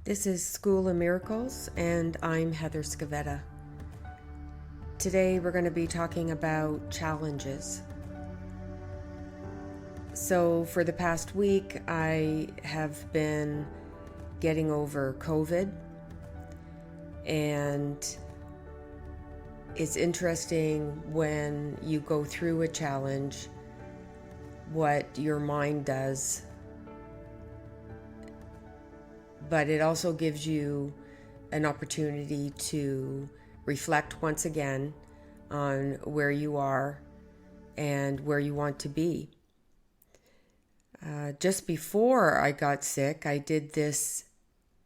This is School of Miracles, and I'm Heather Scavetta. Today we're going to be talking about challenges. So, for the past week, I have been getting over COVID, and it's interesting when you go through a challenge what your mind does, but it also gives you an opportunity to reflect once again on where you are and where you want to be. Just before I got sick, I did this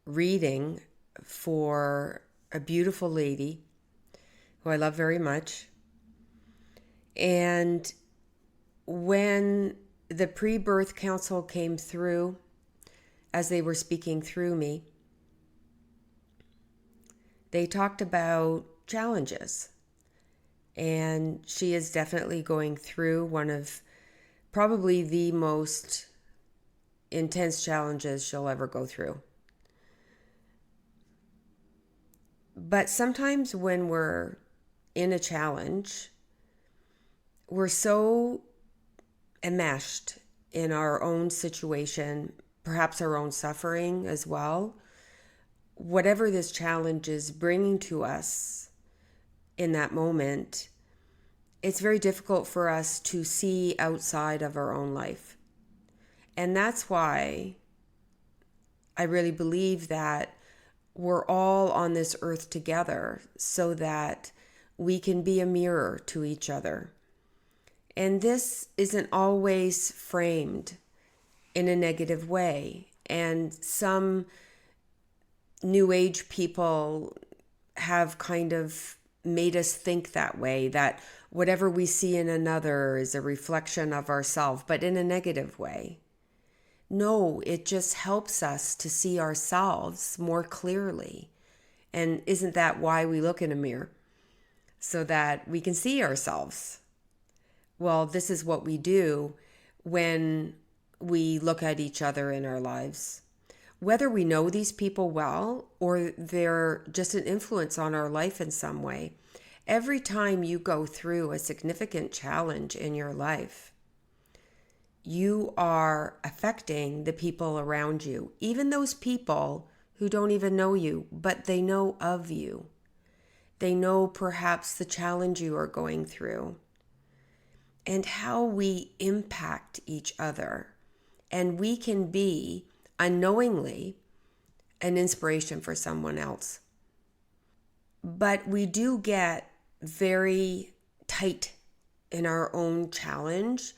reading for a beautiful lady who I love very much. And when the pre-birth council came through, as they were speaking through me, they talked about challenges. And she is definitely going through one of probably the most intense challenges she'll ever go through. But sometimes when we're in a challenge, we're so enmeshed in our own situation, perhaps our own suffering as well. Whatever this challenge is bringing to us in that moment, it's very difficult for us to see outside of our own life. And that's why I really believe that we're all on this earth together so that we can be a mirror to each other. And this isn't always framed in a negative way. And some New Age people have kind of made us think that way, that whatever we see in another is a reflection of ourselves, but in a negative way. No, it just helps us to see ourselves more clearly. And isn't that why we look in a mirror? So that we can see ourselves. Well, this is what we do when we look at each other in our lives. Whether we know these people well or they're just an influence on our life in some way, every time you go through a significant challenge in your life, you are affecting the people around you, even those people who don't even know you, but they know of you. They know perhaps the challenge you are going through and how we impact each other. And we can be unknowingly an inspiration for someone else. But we do get very tight in our own challenge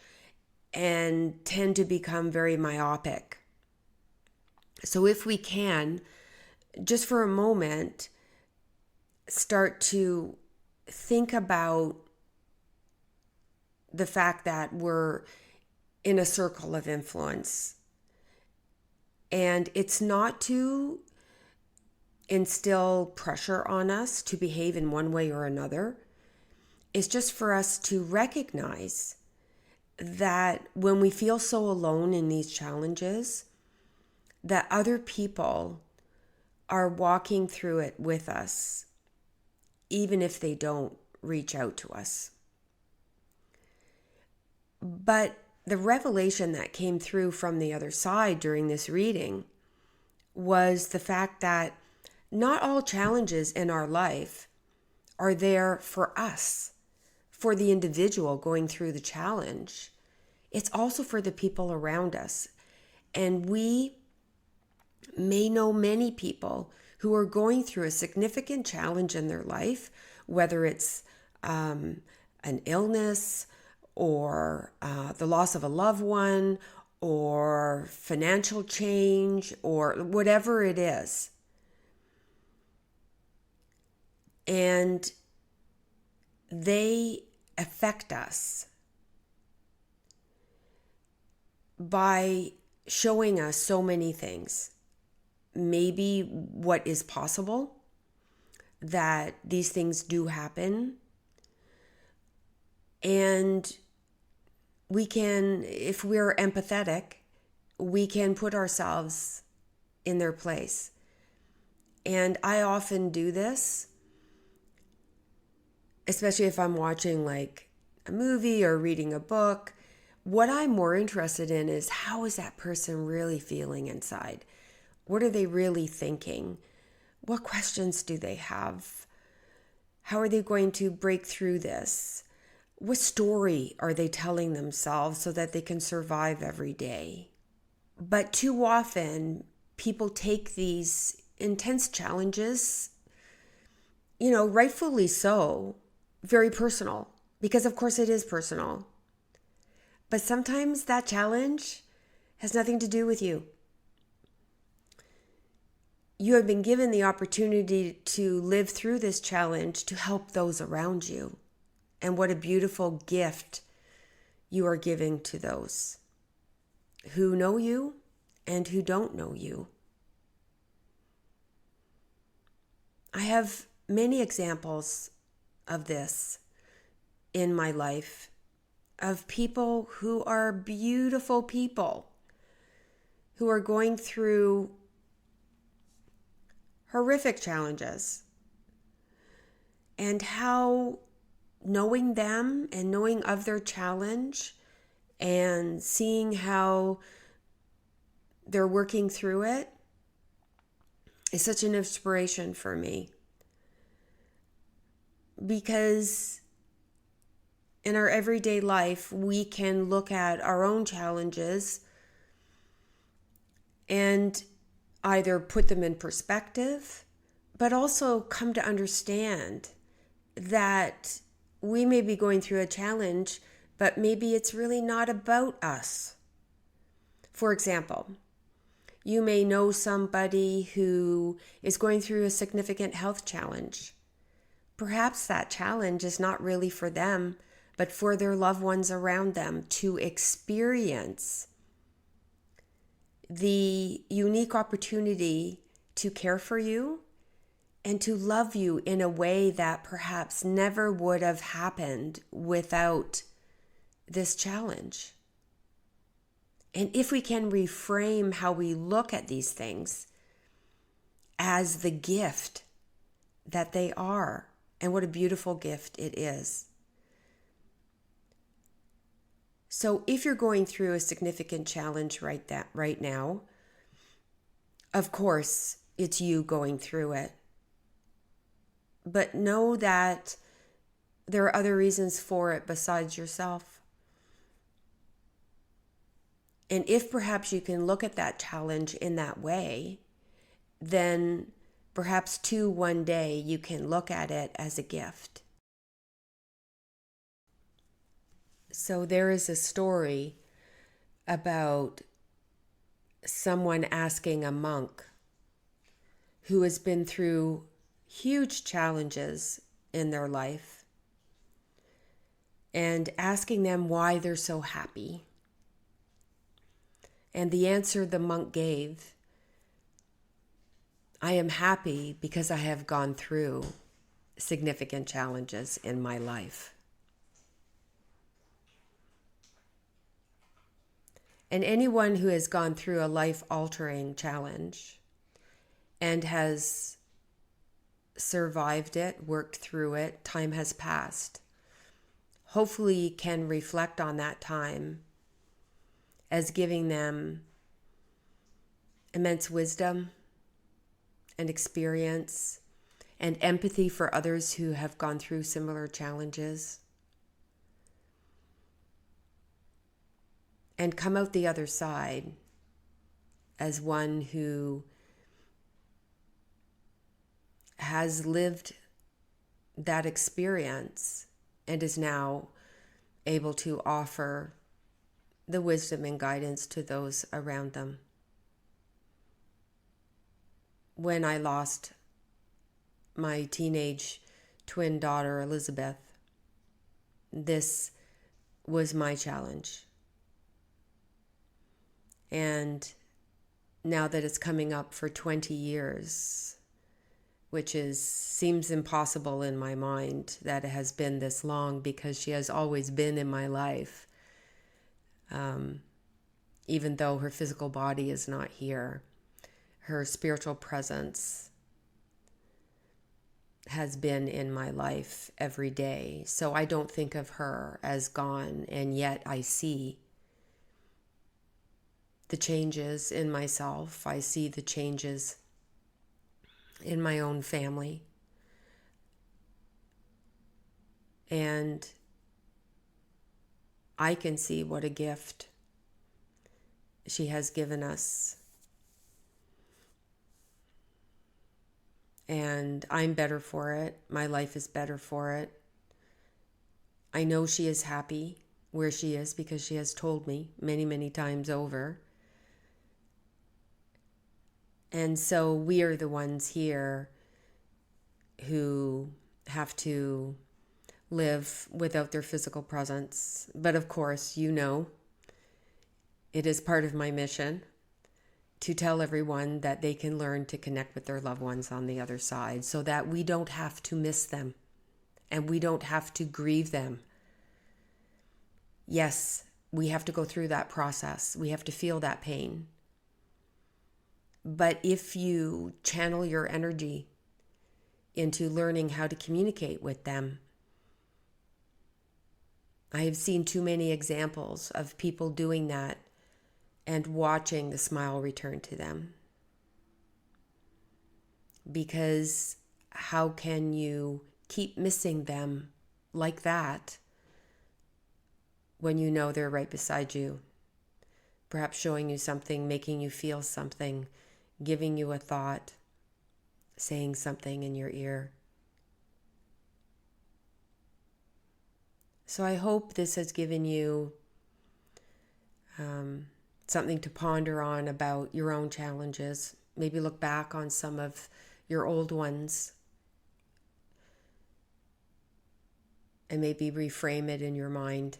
and tend to become very myopic. So if we can, just for a moment, start to think about the fact that we're in a circle of influence. And it's not to instill pressure on us to behave in one way or another. It's just for us to recognize that when we feel so alone in these challenges, that other people are walking through it with us, even if they don't reach out to us. But the revelation that came through from the other side during this reading was the fact that not all challenges in our life are there for us, for the individual going through the challenge. It's also for the people around us. And we may know many people who are going through a significant challenge in their life, whether it's an illness or the loss of a loved one or financial change or whatever it is. And they affect us by showing us so many things. Maybe what is possible, that these things do happen. And we can, if we're empathetic, we can put ourselves in their place. And I often do this, especially if I'm watching like a movie or reading a book. What I'm more interested in is, how is that person really feeling inside? What are they really thinking? What questions do they have? How are they going to break through this? What story are they telling themselves so that they can survive every day? But too often, people take these intense challenges, rightfully so, very personal, because of course it is personal. But sometimes that challenge has nothing to do with you. You have been given the opportunity to live through this challenge to help those around you. And what a beautiful gift you are giving to those who know you and who don't know you. I have many examples of this in my life, of people who are beautiful people who are going through horrific challenges, and how knowing them and knowing of their challenge and seeing how they're working through it is such an inspiration for me. Because in our everyday life, we can look at our own challenges and either put them in perspective, but also come to understand that we may be going through a challenge, but maybe it's really not about us. For example, you may know somebody who is going through a significant health challenge. Perhaps that challenge is not really for them, but for their loved ones around them to experience the unique opportunity to care for you and to love you in a way that perhaps never would have happened without this challenge. And if we can reframe how we look at these things as the gift that they are, and what a beautiful gift it is. So if you're going through a significant challenge right now, of course, it's you going through it. But know that there are other reasons for it besides yourself. And if perhaps you can look at that challenge in that way, then perhaps too one day you can look at it as a gift. So there is a story about someone asking a monk who has been through huge challenges in their life and asking them why they're so happy. And the answer the monk gave, I am happy because I have gone through significant challenges in my life. And anyone who has gone through a life-altering challenge and has survived it, worked through it, time has passed, hopefully can reflect on that time as giving them immense wisdom and experience and empathy for others who have gone through similar challenges, and come out the other side as one who has lived that experience and is now able to offer the wisdom and guidance to those around them. When I lost my teenage twin daughter, Elizabeth, this was my challenge. And now that it's coming up for 20 years, which seems impossible in my mind that it has been this long, because she has always been in my life. Even though her physical body is not here, her spiritual presence has been in my life every day. So I don't think of her as gone, and yet I see the changes in myself. I see the changes in my own family. And I can see what a gift she has given us. And I'm better for it. My life is better for it. I know she is happy where she is because she has told me many, many times over. And so we are the ones here who have to live without their physical presence. But of course, you know, it is part of my mission to tell everyone that they can learn to connect with their loved ones on the other side so that we don't have to miss them and we don't have to grieve them. Yes, we have to go through that process. We have to feel that pain. But if you channel your energy into learning how to communicate with them, I have seen too many examples of people doing that and watching the smile return to them. Because how can you keep missing them like that when you know they're right beside you? Perhaps showing you something, making you feel something, giving you a thought, saying something in your ear. So I hope this has given you something to ponder on about your own challenges. Maybe look back on some of your old ones and maybe reframe it in your mind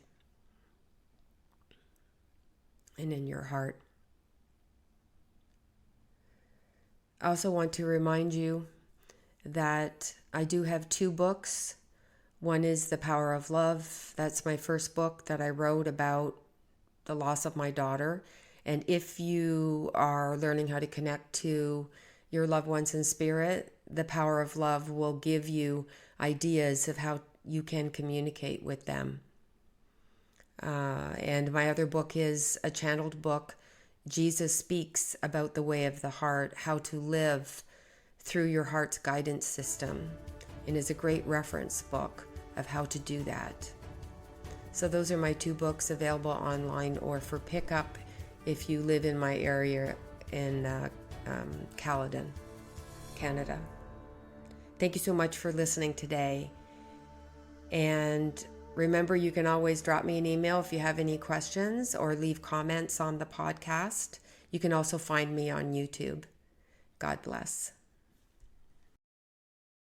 and in your heart. I also want to remind you that I do have 2 books. One is The Power of Love. That's my first book that I wrote about the loss of my daughter. And if you are learning how to connect to your loved ones in spirit, The Power of Love will give you ideas of how you can communicate with them. And my other book is a channeled book. Jesus speaks about the way of the heart, how to live through your heart's guidance system, and is a great reference book of how to do that. So those are my 2 books available online or for pickup if you live in my area in Caledon, Canada. Thank you so much for listening today. And remember, you can always drop me an email if you have any questions or leave comments on the podcast. You can also find me on YouTube. God bless.